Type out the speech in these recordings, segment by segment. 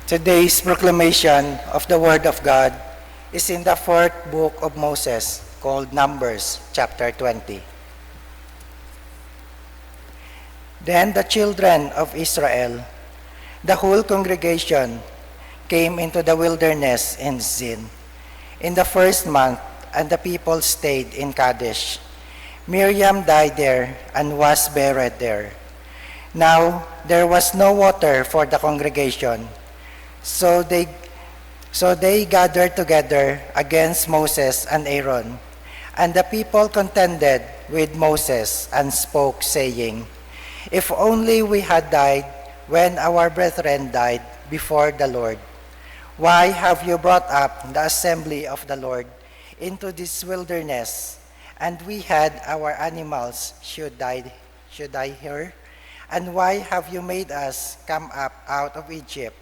Today's proclamation of the Word of God is in the fourth book of Moses, called Numbers, chapter 20. Then the children of Israel, the whole congregation, came into the wilderness in Zin in the first month, and the people stayed in Kadesh. Miriam died there and was buried there. Now there was no water for the congregation, so they gathered together against Moses and Aaron. And the people contended with Moses and spoke, saying, "If only we had died when our brethren died before the Lord. Why have you brought up the assembly of the Lord into this wilderness, and we had our animals should die here? And why have you made us come up out of Egypt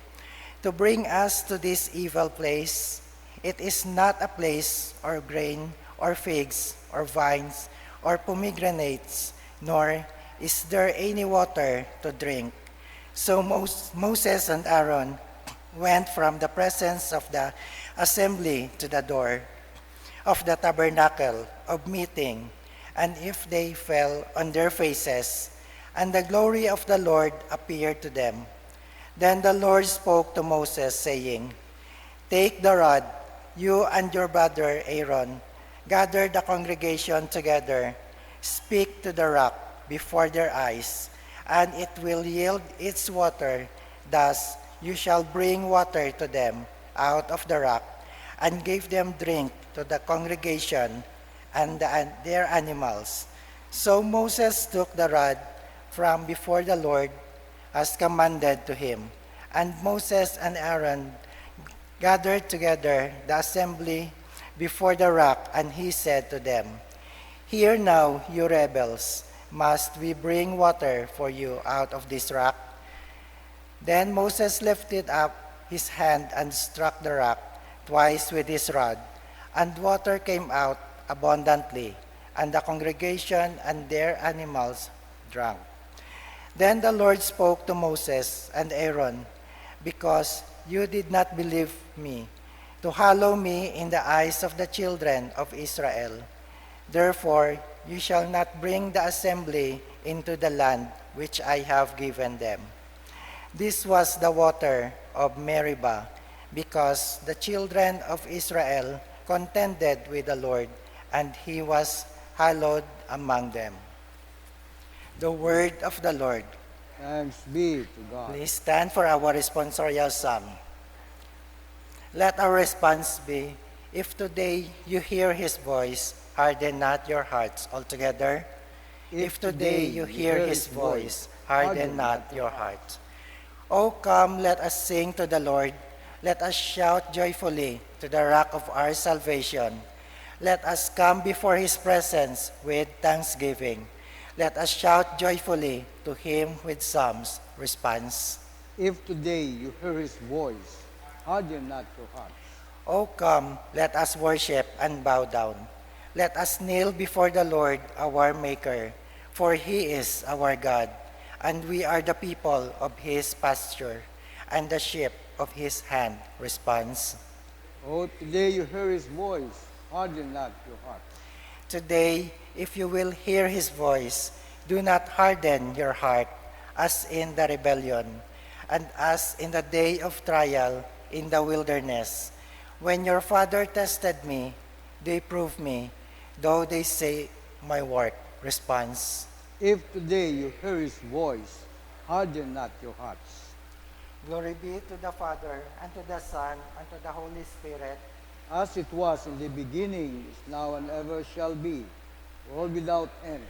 to bring us to this evil place? It is not a place or grain or figs or vines or pomegranates, nor is there any water to drink." So Moses and Aaron went from the presence of the assembly to the door of the tabernacle of meeting, and if they fell on their faces, and the glory of the Lord appeared to them. Then the Lord spoke to Moses, saying, "Take the rod, you and your brother Aaron, gather the congregation together, speak to the rock before their eyes, and it will yield its water. Thus you shall bring water to them out of the rock, and give them drink to the congregation and their animals." So Moses took the rod from before the Lord as commanded to him. And Moses and Aaron gathered together the assembly before the rock, and he said to them, "Hear now, you rebels, must we bring water for you out of this rock?" Then Moses lifted up his hand and struck the rock twice with his rod, and water came out abundantly, and the congregation and their animals drank. Then the Lord spoke to Moses and Aaron, "Because you did not believe me, to hallow me in the eyes of the children of Israel, therefore you shall not bring the assembly into the land which I have given them." This was the water of Meribah, because the children of Israel contended with the Lord, and he was hallowed among them. The word of the Lord. Thanks be to God. Please stand for our responsorial psalm. Let our response be, "If today you hear his voice, harden not your hearts altogether." If today you hear his voice, harden not your hearts. Oh, come, let us sing to the Lord. Let us shout joyfully to the rock of our salvation. Let us come before his presence with thanksgiving. Let us shout joyfully to him with psalms. Response. If today you hear his voice, harden not your hearts. Oh, come, let us worship and bow down. Let us kneel before the Lord our Maker, for he is our God, and we are the people of his pasture, and the sheep of his hand. Response. Oh, today you hear his voice, harden not your hearts. Today, if you will hear his voice, do not harden your heart as in the rebellion, and as in the day of trial in the wilderness. When your father tested me, they proved me, though they say my work. Response. If today you hear his voice, harden not your hearts. Glory be to the Father, and to the Son, and to the Holy Spirit, As it was in the beginning, is now, and ever shall be, world without end.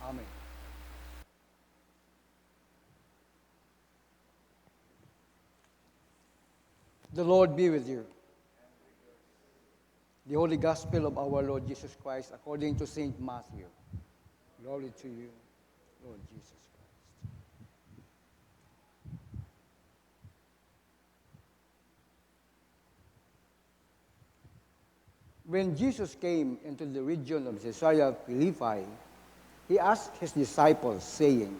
Amen. The Lord be with you. The Holy Gospel of our Lord Jesus Christ according to St. Matthew. Glory to you, Lord Jesus Christ. When Jesus came into the region of Caesarea Philippi, he asked his disciples, saying,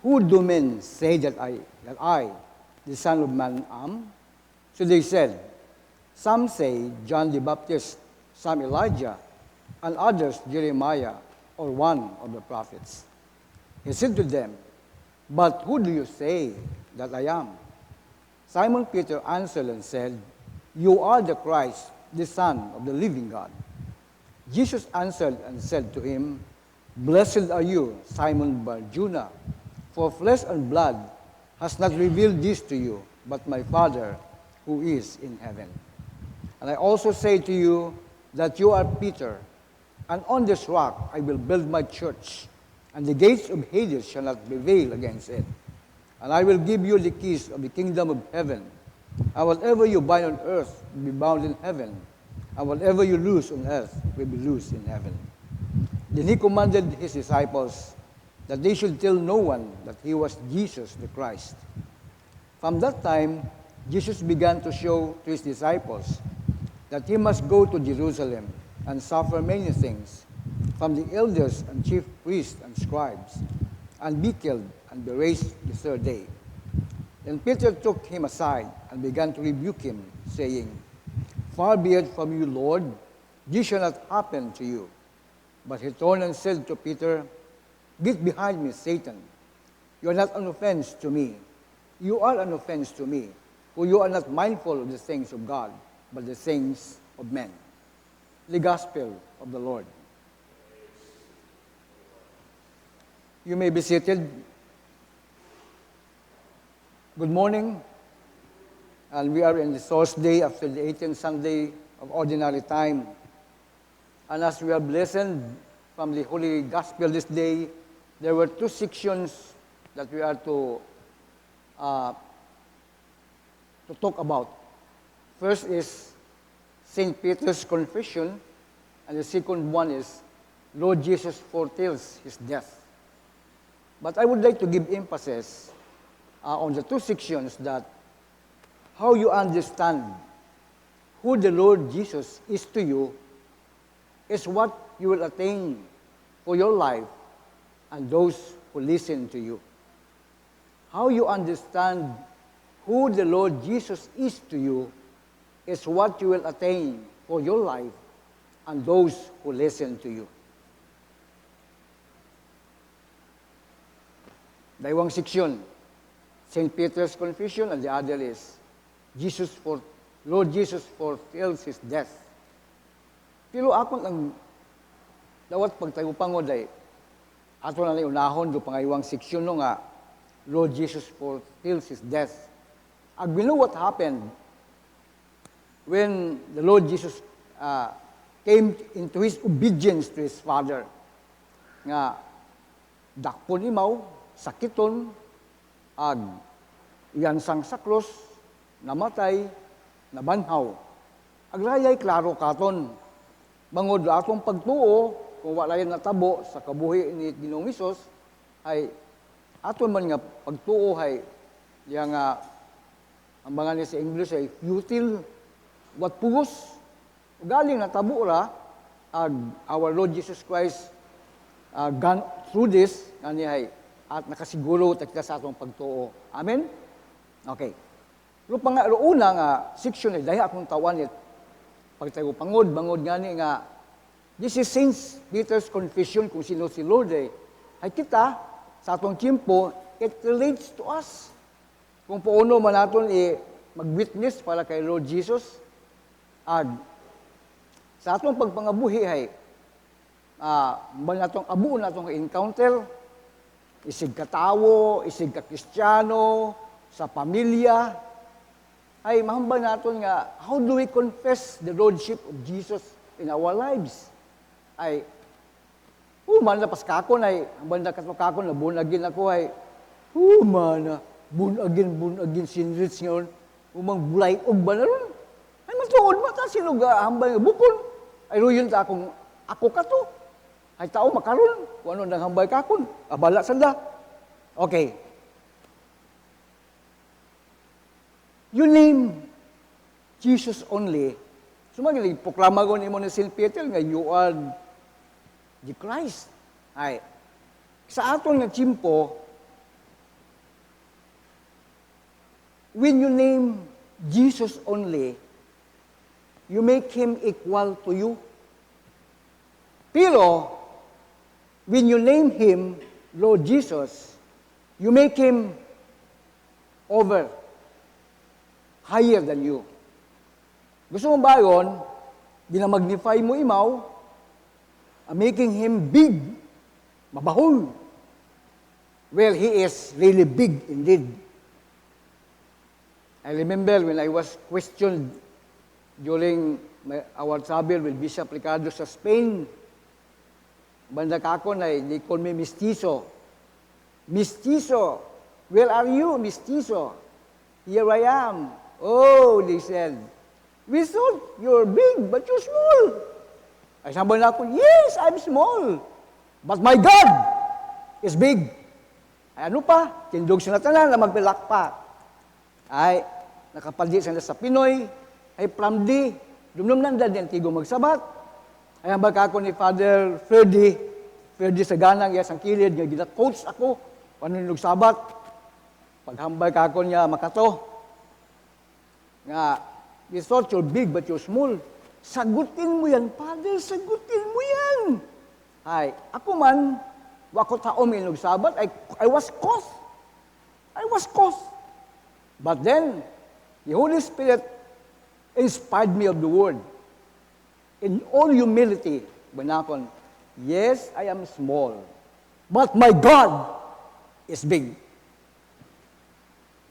"Who do men say that I, the Son of Man am? So they said, some say John the Baptist, some Elijah, and others Jeremiah, or one of the prophets. He said to them, but who do you say that I am? Simon Peter answered and said, you are the Christ, the Son of the living God. Jesus answered and said to him, blessed are you, Simon Bar-Jonah, for flesh and blood has not revealed this to you, but my Father who is in heaven. And I also say to you that you are Peter, and on this rock I will build my church, and the gates of Hades shall not prevail against it. And I will give you the keys of the kingdom of heaven. And whatever you bind on earth will be bound in heaven, and whatever you loose on earth will be loosed in heaven. Then he commanded his disciples that they should tell no one that he was Jesus the Christ. From that time, Jesus began to show to his disciples that he must go to Jerusalem and suffer many things from the elders and chief priests and scribes, and be killed and be raised the third day. Then Peter took him aside and began to rebuke him, saying, far be it from you, Lord, this shall not happen to you. But he turned and said to Peter, get behind me, Satan. You are not an offense to me. You are an offense to me, for you are not mindful of the things of God, but the things of men. The Gospel of the Lord. You may be seated. Good morning. And we are in the Thursday after the 18th Sunday of Ordinary Time. And as we are blessed from the Holy Gospel this day, there were two sections that we are to talk about. First is St. Peter's confession, and the second one is Lord Jesus foretells his death. But I would like to give emphasis on the two sections that how you understand who the Lord Jesus is to you is what you will attain for your life and those who listen to you. How you understand who the Lord Jesus is to you is what you will attain for your life and those who listen to you. Dalawang seksyon, St. Peter's confession, and the other is Lord Jesus foretells his death. Pero ako ang dawat pagtayo pangod ay ato na unahon do pangaywang seksyon no nga Lord Jesus foretells his death. We know what happened when the Lord Jesus came into his obedience to his Father. Nga dakpon imaw, sakiton, iansang sa krus, namatay, nabanhaw. Agrayay klaro katon, bangod atong pagtuo, kung wala yan natabo sa kabuhi ni Ginoong Hesus, ay aton man nga pagtuo ay yang ang mga niya sa English ay futile, what pugos, galing natabo ra, our Lord Jesus Christ gone through this, nga at nakasiguro kita sa atong pagtuo. Amen? Okay. Pero una nga, section ay dahil akong tawan it, pagtayo bangod nga nga, this is St. Peter's confession kung sino si Lord ay kita, sa atong tiempo, it relates to us. Kung pauno man natin mag-witness para kay Lord Jesus, sa atong pagpangabuhi ay, natong abuon natong encounter, isig katawo, isig ka-Kristiyano, sa pamilya, ay mahambal natin nga, how do we confess the Lordship of Jesus in our lives? Ay, man na paskakon ay, hambal na katkakon na bunagin ako ay, man na, bunagin sinrits ngayon, umang bulay og ba na ron? Ay, matuod ba ta sinuga, hambal nga bukon? Ay, ruyon ta ako ka to. Ay tao makaroon, kung ano nang hambay kakon, abala sanda. Okay. You name Jesus only. Sumagin, proklama ko ni mo ni St. Peter nga you are the Christ. Ay, sa aton nga tiyempo, when you name Jesus only, you make Him equal to you. Pero, when you name Him Lord Jesus, you make Him over, higher than you. Gusto mo ba yun? Dinamagnify mo imaw, making Him big, mabahol. Well, He is really big indeed. I remember when I was questioned during our travel with Bishop Ricardo sa Spain, banda ka ako na they call me Mestizo. Mestizo, where are you, Mestizo? Here I am. Oh, they said, we thought you're big, but you're small. Ay sabi na ako, yes, I'm small. But my God is big. Ay ano pa? Tindog sila tanan na magpilak pa. Ay, nakapaldi sila sa Pinoy, ay pramdi, dumdum nanda din tigo magsabat. Ay ang baka ako ni Father Ferdy sa ganang iya sang kilid, nga gina-coach ako, panunog sabat. Paghambal ka ako niya makato. Nga, you thought you're big but you're small. Sagutin mo yan, Father, sagutin mo yan. Ay, ako man, wako taom inog sabat, I was caught. But then, the Holy Spirit inspired me of the Word. In all humility, banakon, yes, I am small, but my God is big.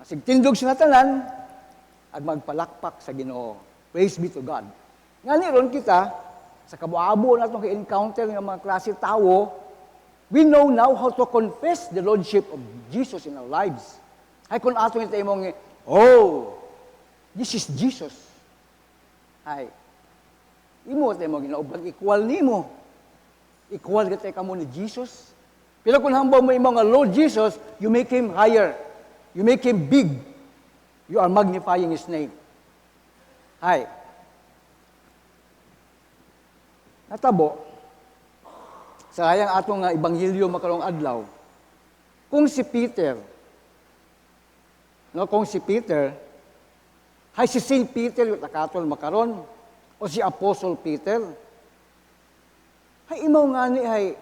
Masig tindog siya tanan, at magpalakpak sa Ginoo. Praise be to God. Nga niron kita, sa kabuabo na itong encounter ng mga klase tao, we know now how to confess the Lordship of Jesus in our lives. Ay kung ato nito mong, oh, this is Jesus. Ay, imo tayo mong ginaubang equal ni mo. Equal ka tayo mo ni Jesus. Pero kung hambaw mo yung mga Lord Jesus, you make Him higher. You make Him big. You are magnifying His name. Ay, natabo, sa hayang atong Ebanghelyo makarong adlaw, kung si Peter, hay si Saint Peter yung nakatol makaron, o si Apostle Peter, hay imaw nga ni, hay,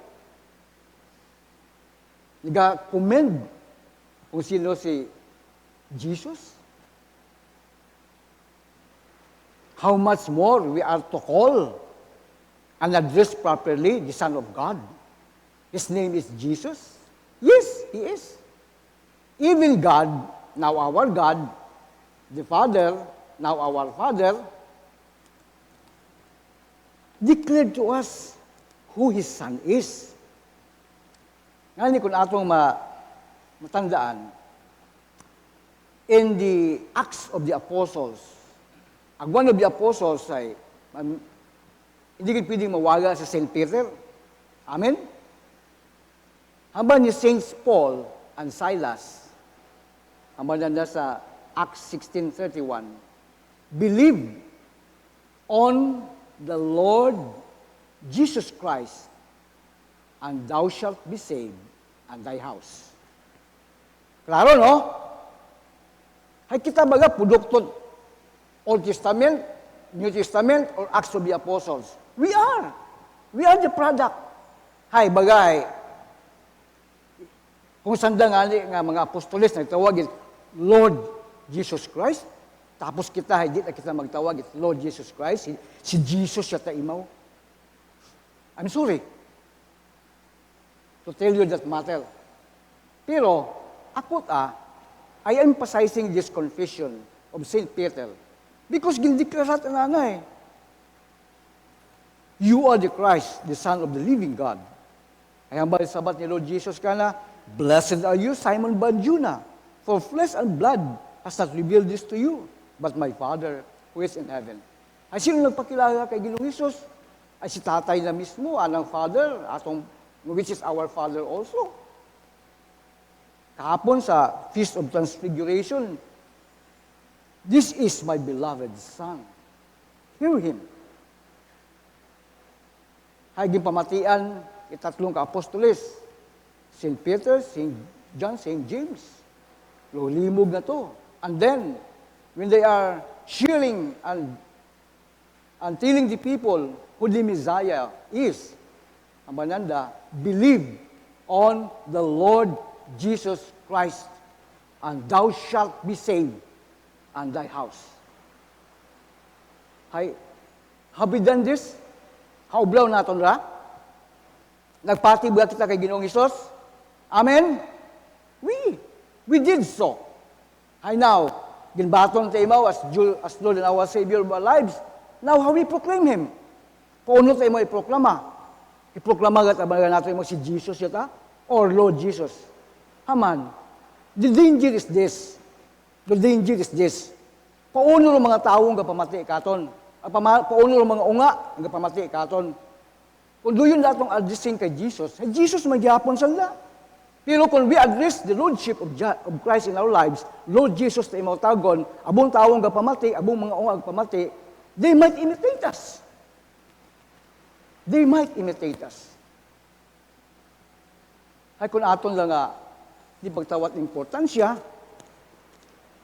nag-commend kung sino si Jesus. How much more we are to call and address properly the Son of God. His name is Jesus. Yes, He is. Even God, now our God, the Father, now our Father, declared to us who His Son is. Ngayon kung atong matandaan, in the Acts of the Apostles, ang one of the Apostles ay, hindi ka pwedeng mawaga sa St. Peter. Amen? Habang ni Saints Paul and Silas, habang nanda sa Acts 16:31, believe on the Lord Jesus Christ, and thou shalt be saved, and thy house. Klaro, no? Hay kita baga puduktot Old Testament, New Testament, or Acts of the Apostles. We are. We are the product. Hay, bagay. Kung sanda nga mga apostoles nagtawag Lord Jesus Christ, tapos kita, hindi na kita magtawag Lord Jesus Christ, si Jesus siya taimaw. I'm sorry to tell you that matter. Pero, ako I am emphasizing this confession of St. Peter because gindeklara na nga you are the Christ, the Son of the living God. Kaya ba sabat ni Lord Jesus ka na, blessed are you, Simon Bar-Jonah, for flesh and blood has not revealed this to you, but my Father who is in heaven. Ay sino nagpakilala kay Ginoong Jesus? Ay si tatay na mismo, anang Father, which is our Father also. Kahapon sa Feast of Transfiguration, this is my beloved Son. Hear Him. Haging pamatian, itatlong ka-apostoles, St. Peter, St. John, St. James. Limog na to. And then, when they are sharing and telling the people who the Messiah is, ang mananda, believe on the Lord Jesus Christ, and thou shalt be saved, and thy house. Hay, have we done this? How blow naton ra? Nagpati ba kita kay Ginoong Hesus? Amen? We did so. Hay now, ginbaton ta imaw as Lord and our Savior of our lives. Now, how we proclaim Him? Paano tayo mo iproklama? Iproklama gat abaga natin mo si Jesus yata? Or Lord Jesus? Haman, the danger is this. The danger is this. Paano ng mga taong gapamati katon? Paano ng mga unga gapamati katon? Kung doon natong addressing kay Jesus magyapon sila. Pero kung we address the Lordship of Christ in our lives, Lord Jesus na imawtagon, abong taong gapamati, abong mga unga gapamati, they might imitate us. They might imitate us. Ay kung aton lang di pagtawat importansya,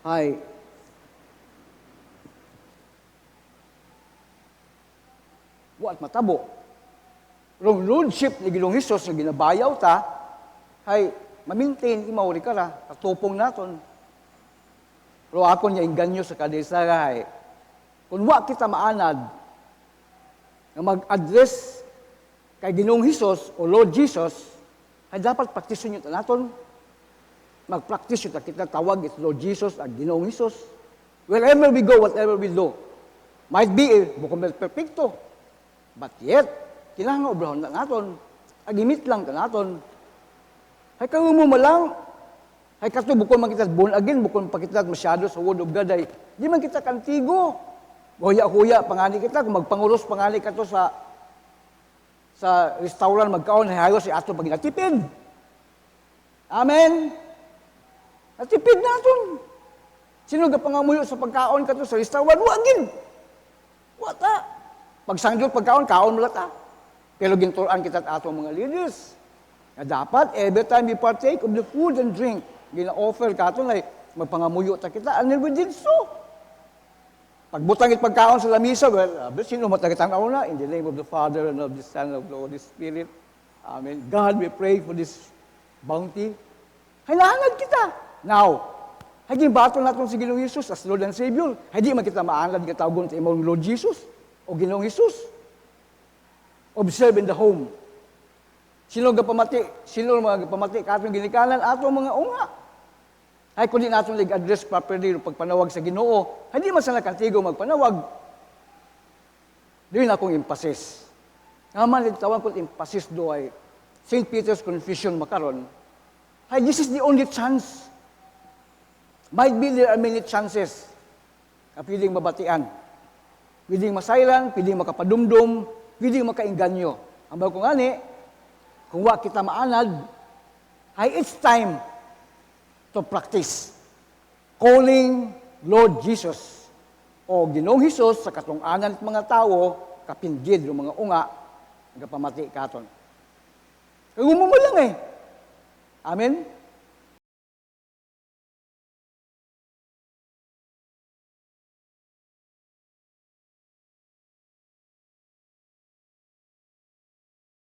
ay wat matabo. Rong Lordship ni Ginoong Hesus nga ginabayaw ta, ay ma-maintain imaw ri kara, katupong naton. Pero ako niya inganyo sa kadesara, kung wa kita maanad na mag-address kay Ginoong Hesus o Lord Jesus, ay dapat praktisun yun naton. Mag-practice yun kita tawag it Lord Jesus at Ginoong Hesus. Wherever we go, whatever we do, might be bukong perfecto, but yet, kinahanglan obrahon na naton, agimit lang ta naton. Hay kayo mo malang, hay kato bukon man kita born again, bukon pa kita masyado sa word of God, ay di man kita kantigo. Huya-huya, pangani kita, kung magpangulos pangani ka to sa restaurant, magkaon, hayo si ato pag natipid. Amen? Natipid naton. Sino ka pangamuyo sa pagkaon ka to sa restaurant? Wagin. Wata. Pagsangyot pagkaon, kaon mo lata. Pero ginturan kita at atong mga leaders. Na dapat, every time we partake of the food and drink, gina-offer ka ito, like, magpangamuyo ta kita, and then we did so. Pagbutang pagkaon sa lamisa, well, sino matagitang na? In the name of the Father, and of the Son, and of the Holy Spirit. Amen. God, we pray for this bounty. Kailangan kita. Now, haging bato natin si Ginoong Hesus as Lord and Savior. Hindi man kita maanad nga tawgon sa imong Lord Jesus o Ginoong Hesus. Observe in the home. Sino mga pamati katong ginikanan atong mga unga. Ay kundi natong lig-address properly ng pagpanawag sa Ginoo. Hindi man sana kantigo magpanawag. Doon akong emphasis. Naman tawag ko emphasis do ay St. Peter's Confession makaron. Ay this is the only chance. Might be there are many chances na pwedeng mabatian. Pwedeng masailan, pwedeng makapadumdum, pwedeng makainganyo. Ang bago nga ni, kung wa kita maanad, ay it's time to practice calling Lord Jesus o Ginoong Hesus sa katong-anan at mga tao, kapinggid ng mga unga, nagapamati katon. Kaya lang Amen?